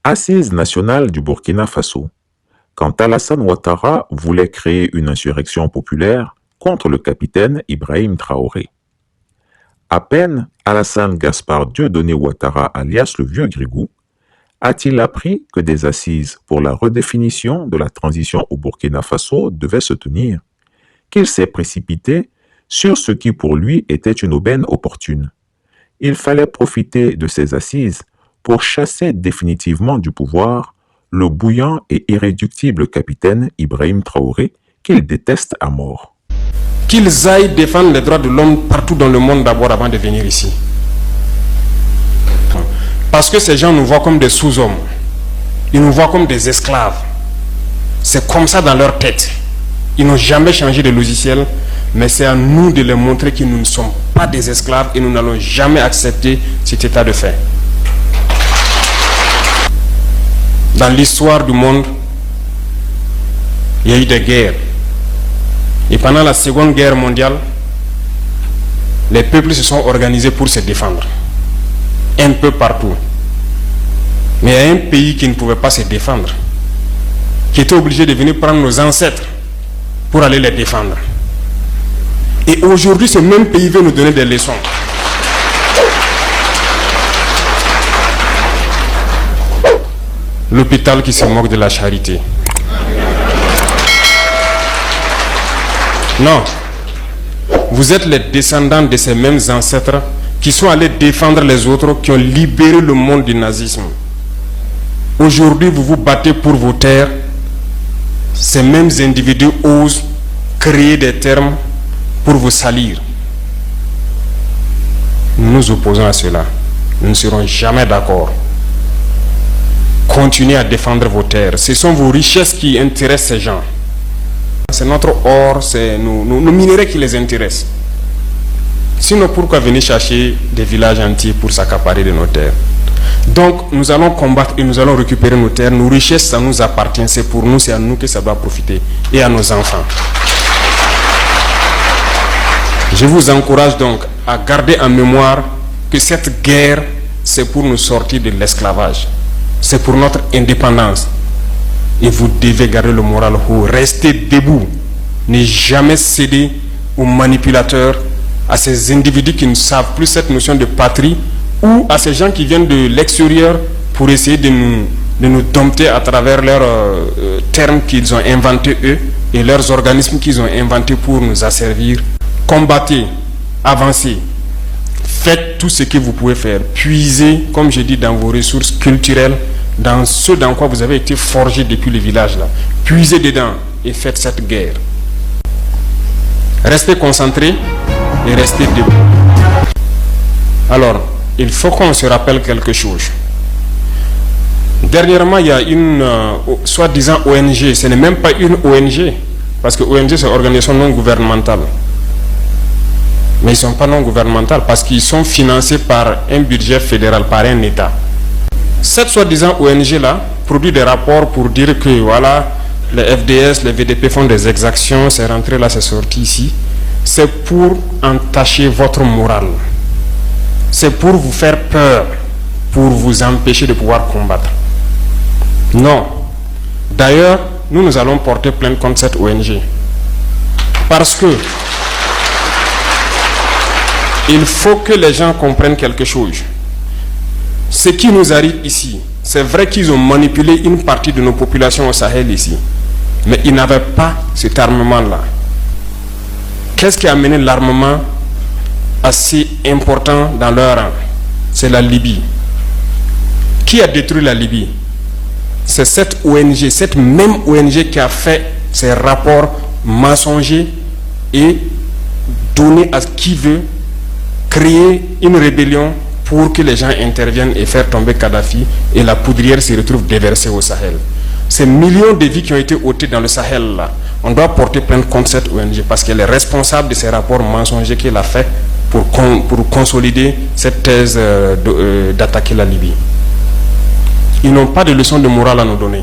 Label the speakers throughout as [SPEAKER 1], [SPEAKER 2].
[SPEAKER 1] Assise nationale du Burkina Faso. Quand Alassane Ouattara voulait créer une insurrection populaire contre le capitaine Ibrahim Traoré. À peine Alassane Gaspard Dieudonné Ouattara, alias le Vieux Grigou, a-t-il appris que des assises pour la redéfinition de la transition au Burkina Faso devaient se tenir, qu'il s'est précipité sur ce qui pour lui était une aubaine opportune. Il fallait profiter de ces assises pour chasser définitivement du pouvoir le bouillant et irréductible capitaine Ibrahim Traoré, qu'il déteste à mort.
[SPEAKER 2] Qu'ils aillent défendre les droits de l'homme partout dans le monde d'abord avant de venir ici. Parce que ces gens nous voient comme des sous-hommes. Ils nous voient comme des esclaves. C'est comme ça dans leur tête. Ils n'ont jamais changé de logiciel, mais c'est à nous de leur montrer que nous ne sommes pas des esclaves et nous n'allons jamais accepter cet état de fait. Dans l'histoire du monde, il y a eu des guerres. Et pendant la Seconde Guerre mondiale, les peuples se sont organisés pour se défendre. Un peu partout. Mais il y a un pays qui ne pouvait pas se défendre, qui était obligé de venir prendre nos ancêtres pour aller les défendre. Et aujourd'hui, ce même pays veut nous donner des leçons. L'hôpital qui se moque de la charité. Non. Vous êtes les descendants de ces mêmes ancêtres qui sont allés défendre les autres, qui ont libéré le monde du nazisme. Aujourd'hui, vous vous battez pour vos terres. Ces mêmes individus osent créer des termes pour vous salir. Nous nous opposons à cela. Nous ne serons jamais d'accord. Continuez à défendre vos terres. Ce sont vos richesses qui intéressent ces gens. C'est notre or, c'est nos minerais qui les intéressent. Sinon, pourquoi venir chercher des villages entiers pour s'accaparer de nos terres? Donc, nous allons combattre et nous allons récupérer nos terres. Nos richesses, ça nous appartient. C'est pour nous, c'est à nous que ça doit profiter. Et à nos enfants. Je vous encourage donc à garder en mémoire que cette guerre, c'est pour nous sortir de l'esclavage. C'est pour notre indépendance. Et vous devez garder le moral haut. Restez debout. Ne jamais céder aux manipulateurs, à ces individus qui ne savent plus cette notion de patrie, ou à ces gens qui viennent de l'extérieur pour essayer de nous dompter à travers leurs termes qu'ils ont inventés eux et leurs organismes qu'ils ont inventés pour nous asservir. Combattez, avancez. Faites tout ce que vous pouvez faire. Puisez, comme je dis, dans vos ressources culturelles, dans ce dans quoi vous avez été forgé depuis le village là. Puisez dedans et faites cette guerre. Restez concentrés et restez debout. Alors, il faut qu'on se rappelle quelque chose. Dernièrement, il y a une soi-disant ONG. Ce n'est même pas une ONG, parce que ONG c'est organisation non gouvernementale. Mais ils ne sont pas non gouvernementaux parce qu'ils sont financés par un budget fédéral, par un État. Cette soi-disant ONG-là produit des rapports pour dire que voilà, les FDS, les VDP font des exactions, c'est rentré là, c'est sorti ici. C'est pour entacher votre morale. C'est pour vous faire peur, pour vous empêcher de pouvoir combattre. Non. D'ailleurs, nous allons porter plainte contre cette ONG. Parce que il faut que les gens comprennent quelque chose. Ce qui nous arrive ici, c'est vrai qu'ils ont manipulé une partie de nos populations au Sahel ici. Mais ils n'avaient pas cet armement-là. Qu'est-ce qui a amené l'armement assez important dans leur rang? C'est la Libye. Qui a détruit la Libye? C'est cette ONG, cette même ONG qui a fait ces rapports mensongers et donné à qui veut créer une rébellion pour que les gens interviennent et faire tomber Kadhafi et la poudrière se retrouve déversée au Sahel. Ces millions de vies qui ont été ôtées dans le Sahel là, on doit porter plainte contre cette ONG parce qu'elle est responsable de ces rapports mensongers qu'elle a fait pour consolider cette thèse d'attaquer la Libye. Ils n'ont pas de leçon de morale à nous donner.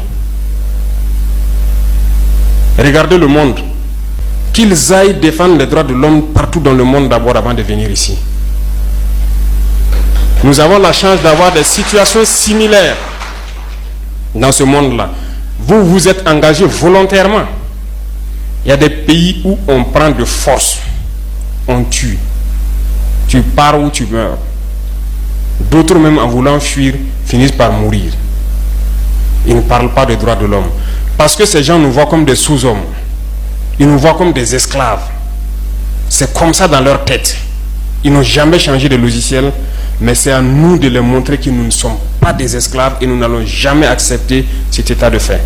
[SPEAKER 2] Regardez le monde. Qu'ils aillent défendre les droits de l'homme partout dans le monde d'abord avant de venir ici. Nous avons la chance d'avoir des situations similaires dans ce monde-là. Vous vous êtes engagé volontairement. Il y a des pays où on prend de force, on tue. Tu pars ou tu meurs. D'autres même en voulant fuir finissent par mourir. Ils ne parlent pas des droits de l'homme. Parce que ces gens nous voient comme des sous-hommes. Ils nous voient comme des esclaves. C'est comme ça dans leur tête. Ils n'ont jamais changé de logiciel, mais c'est à nous de leur montrer que nous ne sommes pas des esclaves et nous n'allons jamais accepter cet état de fait.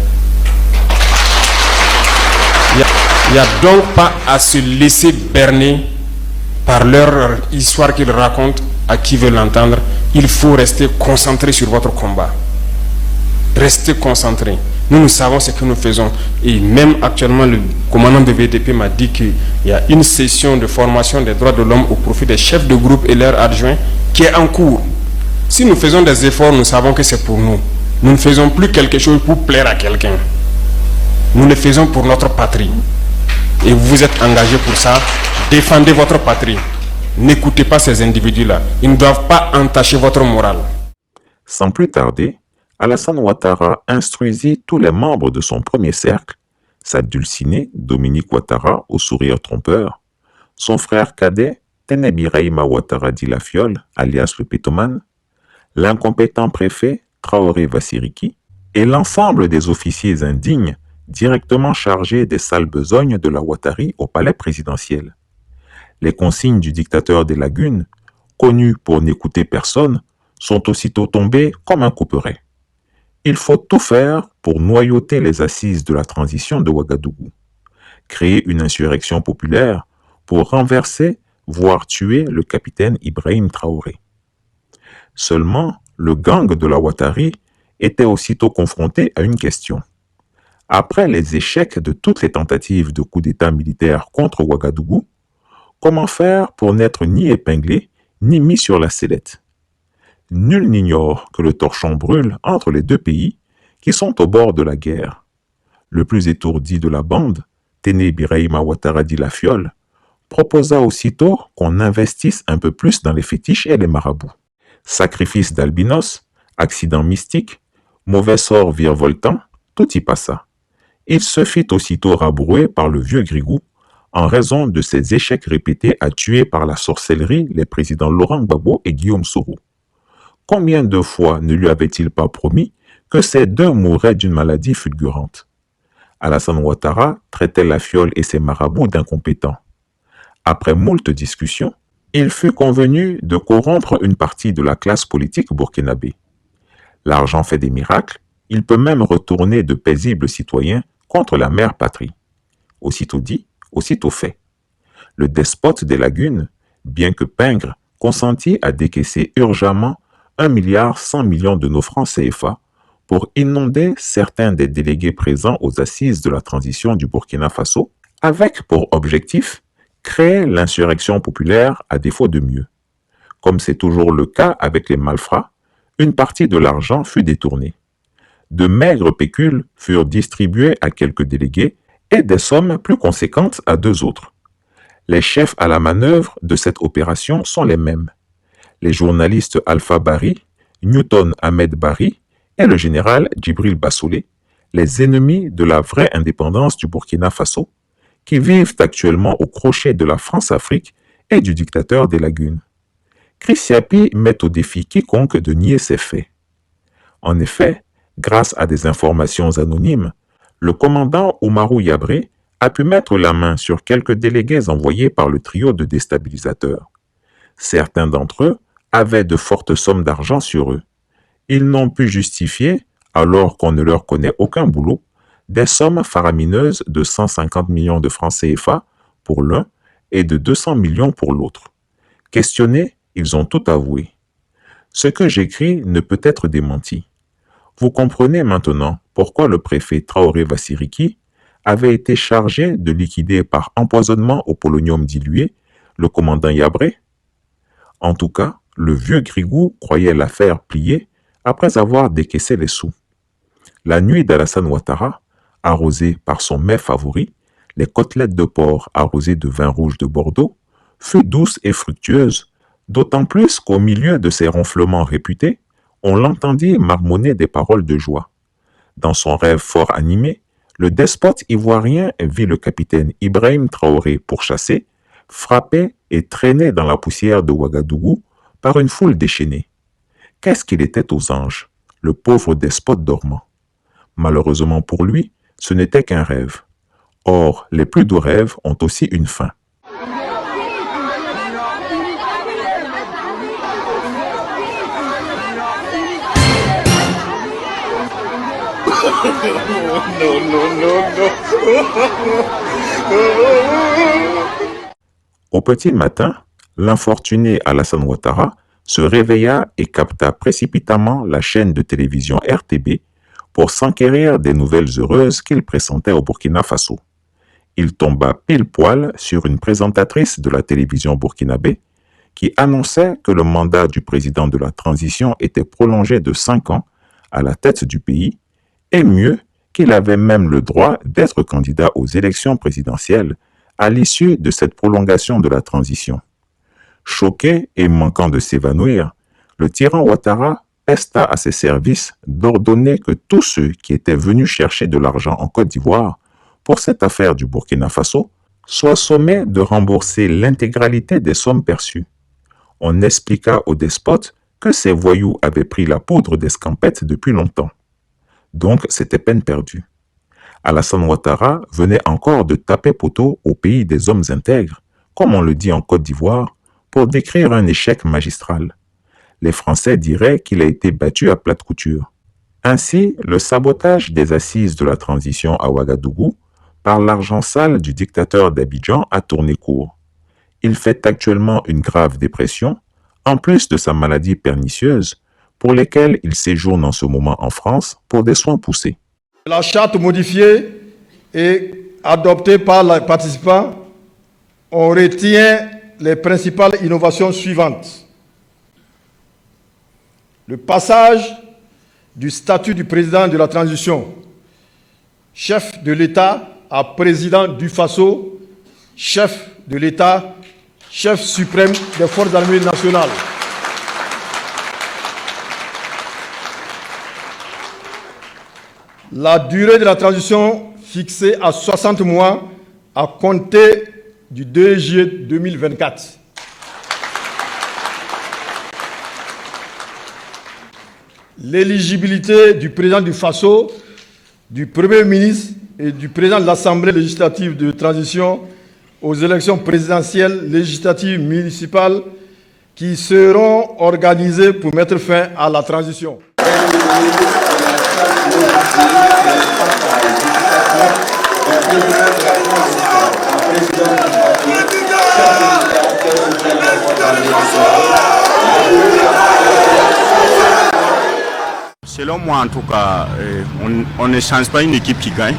[SPEAKER 2] Il n'y a donc pas à se laisser berner par leur histoire qu'ils racontent à qui veut l'entendre. Il faut rester concentré sur votre combat. Restez concentré. Nous savons ce que nous faisons. Et même actuellement, le commandant de VDP m'a dit qu'il y a une session de formation des droits de l'homme au profit des chefs de groupe et leurs adjoints qui est en cours. Si nous faisons des efforts, nous savons que c'est pour nous. Nous ne faisons plus quelque chose pour plaire à quelqu'un. Nous le faisons pour notre patrie. Et vous vous êtes engagés pour ça. Défendez votre patrie. N'écoutez pas ces individus-là. Ils ne doivent pas entacher votre morale.
[SPEAKER 1] Sans plus tarder, Alassane Ouattara instruisit tous les membres de son premier cercle, sa dulcinée Dominique Ouattara au sourire trompeur, son frère cadet Ténè Birahima Ouattara dit la Fiole, alias le pétomane, l'incompétent préfet Traoré Vassiriki et l'ensemble des officiers indignes directement chargés des sales besognes de la Ouattari au palais présidentiel. Les consignes du dictateur des lagunes, connu pour n'écouter personne, sont aussitôt tombées comme un couperet. Il faut tout faire pour noyauter les assises de la transition de Ouagadougou, créer une insurrection populaire pour renverser, voire tuer le capitaine Ibrahim Traoré. Seulement, le gang de la Ouattari était aussitôt confronté à une question. Après les échecs de toutes les tentatives de coup d'État militaire contre Ouagadougou, comment faire pour n'être ni épinglé, ni mis sur la sellette? Nul n'ignore que le torchon brûle entre les deux pays qui sont au bord de la guerre. Le plus étourdi de la bande, Ténè Birahima Ouattara dit la Fiole, proposa aussitôt qu'on investisse un peu plus dans les fétiches et les marabouts. Sacrifice d'albinos, accident mystique, mauvais sort virevoltant, tout y passa. Il se fit aussitôt rabrouer par le vieux Grigou en raison de ses échecs répétés à tuer par la sorcellerie les présidents Laurent Gbagbo et Guillaume Soro. Combien de fois ne lui avait-il pas promis que ces deux mourraient d'une maladie fulgurante? Alassane Ouattara traitait la Fiole et ses marabouts d'incompétents. Après moult discussions, il fut convenu de corrompre une partie de la classe politique burkinabé. L'argent fait des miracles, il peut même retourner de paisibles citoyens contre la mère patrie. Aussitôt dit, aussitôt fait. Le despote des lagunes, bien que pingre, consentit à décaisser urgemment 1,1 milliard de nos francs CFA pour inonder certains des délégués présents aux assises de la transition du Burkina Faso, avec pour objectif créer l'insurrection populaire à défaut de mieux. Comme c'est toujours le cas avec les malfrats, une partie de l'argent fut détournée. De maigres pécules furent distribués à quelques délégués et des sommes plus conséquentes à deux autres. Les chefs à la manœuvre de cette opération sont les mêmes. Les journalistes Alpha Bari, Newton Ahmed Bari et le général Djibril Bassolé, les ennemis de la vraie indépendance du Burkina Faso, qui vivent actuellement au crochet de la France-Afrique et du dictateur des lagunes. Chris Yapi met au défi quiconque de nier ces faits. En effet, grâce à des informations anonymes, le commandant Oumarou Yabré a pu mettre la main sur quelques délégués envoyés par le trio de déstabilisateurs. Certains d'entre eux avaient de fortes sommes d'argent sur eux. Ils n'ont pu justifier, alors qu'on ne leur connaît aucun boulot, des sommes faramineuses de 150 millions de francs CFA pour l'un et de 200 millions pour l'autre. Questionnés, ils ont tout avoué. Ce que j'écris ne peut être démenti. Vous comprenez maintenant pourquoi le préfet Traoré Vassiriki avait été chargé de liquider par empoisonnement au polonium dilué le commandant Yabré? En tout cas, le vieux Grigou croyait l'affaire pliée après avoir décaissé les sous. La nuit d'Alassane Ouattara, arrosée par son mets favori, les côtelettes de porc arrosées de vin rouge de Bordeaux, fut douce et fructueuse, d'autant plus qu'au milieu de ses ronflements réputés, on l'entendit marmonner des paroles de joie. Dans son rêve fort animé, le despote ivoirien vit le capitaine Ibrahim Traoré pourchassé, frappé et traîné dans la poussière de Ouagadougou par une foule déchaînée. Qu'est-ce qu'il était aux anges, le pauvre despote dormant. Malheureusement pour lui, ce n'était qu'un rêve. Or, les plus doux rêves ont aussi une fin. Au petit matin, l'infortuné Alassane Ouattara se réveilla et capta précipitamment la chaîne de télévision RTB pour s'enquérir des nouvelles heureuses qu'il pressentait au Burkina Faso. Il tomba pile poil sur une présentatrice de la télévision burkinabé qui annonçait que le mandat du président de la transition était prolongé de 5 ans à la tête du pays, et mieux, qu'il avait même le droit d'être candidat aux élections présidentielles à l'issue de cette prolongation de la transition. Choqué et manquant de s'évanouir, le tyran Ouattara pesta à ses services d'ordonner que tous ceux qui étaient venus chercher de l'argent en Côte d'Ivoire pour cette affaire du Burkina Faso soient sommés de rembourser l'intégralité des sommes perçues. On expliqua au despote que ces voyous avaient pris la poudre d'escampette depuis longtemps. Donc, c'était peine perdue. Alassane Ouattara venait encore de taper poteau au pays des hommes intègres, comme on le dit en Côte d'Ivoire, pour décrire un échec magistral. Les Français diraient qu'il a été battu à plate couture. Ainsi, le sabotage des assises de la transition à Ouagadougou par l'argent sale du dictateur d'Abidjan a tourné court. Il fait actuellement une grave dépression, en plus de sa maladie pernicieuse, pour lesquels il séjourne en ce moment en France pour des soins poussés.
[SPEAKER 3] La charte modifiée et adoptée par les participants, on retient les principales innovations suivantes. Le passage du statut du président de la transition, chef de l'État, à président du Faso, chef de l'État, chef suprême des forces armées nationales. La durée de la transition fixée à 60 mois à compter du 2 juillet 2024. L'éligibilité du président du Faso, du Premier ministre et du président de l'Assemblée législative de transition aux élections présidentielles, législatives, municipales qui seront organisées pour mettre fin à la transition.
[SPEAKER 4] Selon moi, en tout cas, on ne change pas une équipe qui gagne.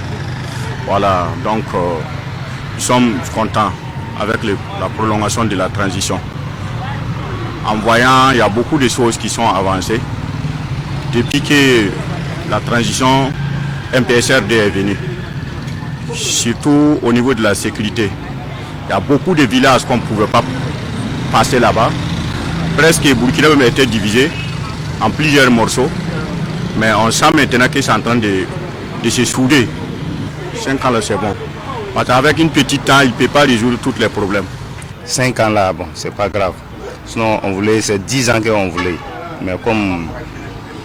[SPEAKER 4] Voilà, donc nous sommes contents avec la prolongation de la transition. En voyant, il y a beaucoup de choses qui sont avancées. Depuis que la transition MPSRD est venue, surtout au niveau de la sécurité, il y a beaucoup de villages qu'on ne pouvait pas passer là-bas. Presque Burkina a été divisé en plusieurs morceaux. Mais on sent maintenant que c'est en train de se souder. 5 ans là, c'est bon. Parce qu'avec une petite temps, il ne peut pas résoudre tous les problèmes.
[SPEAKER 5] 5 ans là, bon, c'est pas grave. Sinon, c'est 10 ans qu'on voulait. Mais comme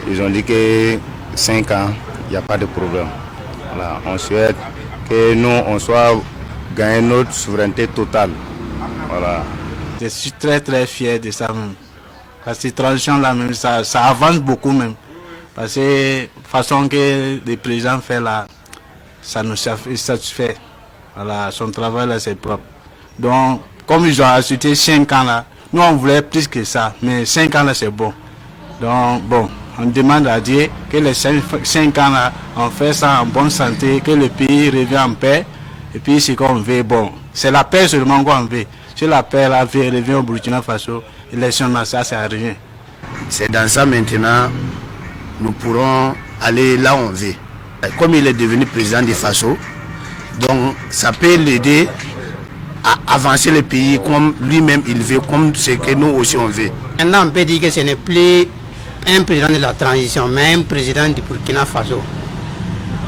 [SPEAKER 5] ils ont dit que 5 ans, il n'y a pas de problème. Voilà, on souhaite que nous, on soit gagné notre souveraineté totale. Voilà.
[SPEAKER 6] Je suis très très fier de ça même. Parce que cette transition là même, ça avance beaucoup même. Parce que la façon que le président fait là, ça nous satisfait. Voilà, son travail là c'est propre. Donc, comme ils ont ajouté 5 ans là, nous on voulait plus que ça, mais 5 ans là c'est bon. Donc, bon, on demande à Dieu que les 5 ans là, on fait ça en bonne santé, que le pays revienne en paix. Et puis, c'est qu'on veut, bon, c'est la paix seulement qu'on veut. Si la paix là revient au Burkina Faso, l'élection là, ça sert à rien.
[SPEAKER 5] C'est dans ça maintenant. Nous pourrons aller là où on veut. Comme il est devenu président du Faso, donc ça peut l'aider à avancer le pays comme lui-même il veut, comme ce que nous aussi on veut.
[SPEAKER 7] Maintenant on peut dire que ce n'est plus un président de la transition, mais un président du Burkina Faso.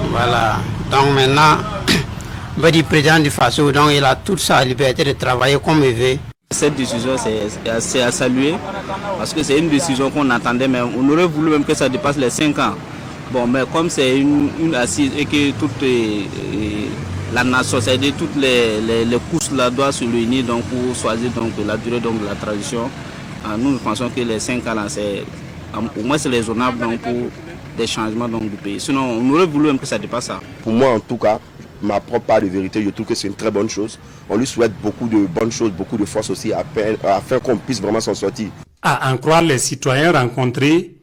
[SPEAKER 7] Voilà. Donc maintenant, le président du FASO, donc il a toute sa liberté de travailler comme il veut.
[SPEAKER 8] Cette décision, c'est à saluer parce que c'est une décision qu'on attendait, mais on aurait voulu même que ça dépasse les 5 ans. Bon, mais comme c'est une assise et que toute la nation, c'est-à-dire toutes les couches là doivent se réunir donc, pour choisir donc, la durée donc, de la transition, nous pensons que les 5 ans, c'est au moins c'est raisonnable donc, pour des changements donc, du pays. Sinon, on aurait voulu même que ça dépasse ça.
[SPEAKER 9] Pour moi, en tout cas, ma propre part de vérité, je trouve que c'est une très bonne chose. On lui souhaite beaucoup de bonnes choses, beaucoup de force aussi afin qu'on puisse vraiment s'en sortir.
[SPEAKER 10] À en croire les citoyens rencontrés,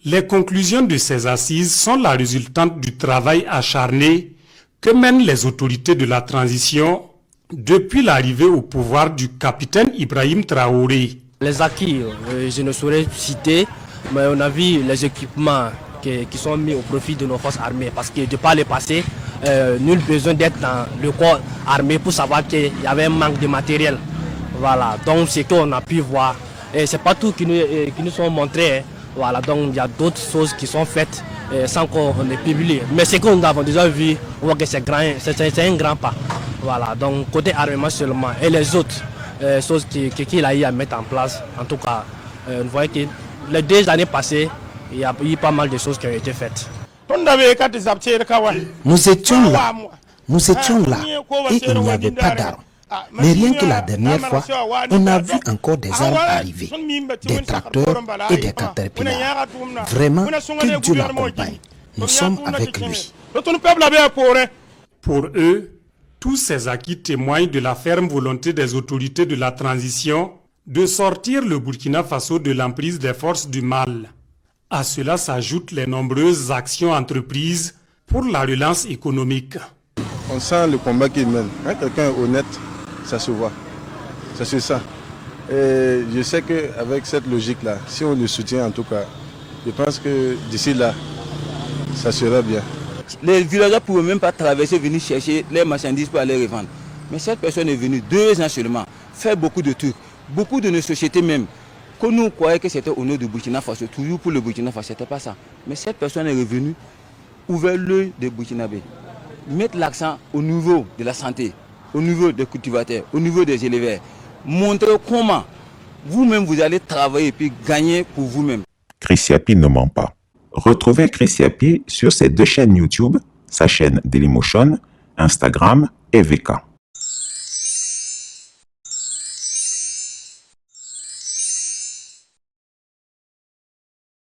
[SPEAKER 10] les conclusions de ces assises sont la résultante du travail acharné que mènent les autorités de la transition depuis l'arrivée au pouvoir du capitaine Ibrahim Traoré.
[SPEAKER 11] Les acquis, je ne saurais citer, mais on a vu les équipements qui sont mis au profit de nos forces armées parce que de par le passé, nul besoin d'être dans le corps armé pour savoir qu'il y avait un manque de matériel. Voilà, donc c'est qu'on a pu voir. Et c'est pas tout qui nous sont montrés. Hein. Voilà, donc il y a d'autres choses qui sont faites sans qu'on les publie. Mais ce que nous avons déjà vu, on voit que c'est un grand pas. Voilà, donc côté armement seulement. Et les autres choses qu'il a eu à mettre en place, en tout cas, vous voyez que les 2 années passées, il y a eu pas mal de choses qui ont été faites.
[SPEAKER 12] Nous étions là et il n'y avait pas d'armes. Mais rien que la dernière fois, on a vu encore des armes arriver, des tracteurs et des caterpillars. Vraiment, que Dieu l'accompagne. Nous sommes avec lui.
[SPEAKER 10] Pour eux, tous ces acquis témoignent de la ferme volonté des autorités de la transition de sortir le Burkina Faso de l'emprise des forces du mal. À cela s'ajoutent les nombreuses actions entreprises pour la relance économique.
[SPEAKER 3] On sent le combat qu'il mène. Quand quelqu'un est honnête, ça se voit. C'est ça. Et je sais qu'avec cette logique-là, si on le soutient en tout cas, je pense que d'ici là, ça sera bien.
[SPEAKER 8] Les villageois ne pouvaient même pas traverser, venir chercher les marchandises pour aller revendre. Mais cette personne est venue 2 ans seulement, faire beaucoup de trucs. Beaucoup de nos sociétés même, que nous croyons que c'était au nom du Burkina Faso, toujours pour le Burkina Faso, ce n'était pas ça. Mais cette personne est revenue, ouvert l'œil des Burkinabés, mettre l'accent au niveau de la santé, au niveau des cultivateurs, au niveau des éleveurs, montrer comment vous-même vous allez travailler et puis gagner pour vous-même.
[SPEAKER 1] Chris Yapi ne ment pas. Retrouvez Chris Yapi sur ses 2 chaînes YouTube, sa chaîne Dailymotion, Instagram et VK.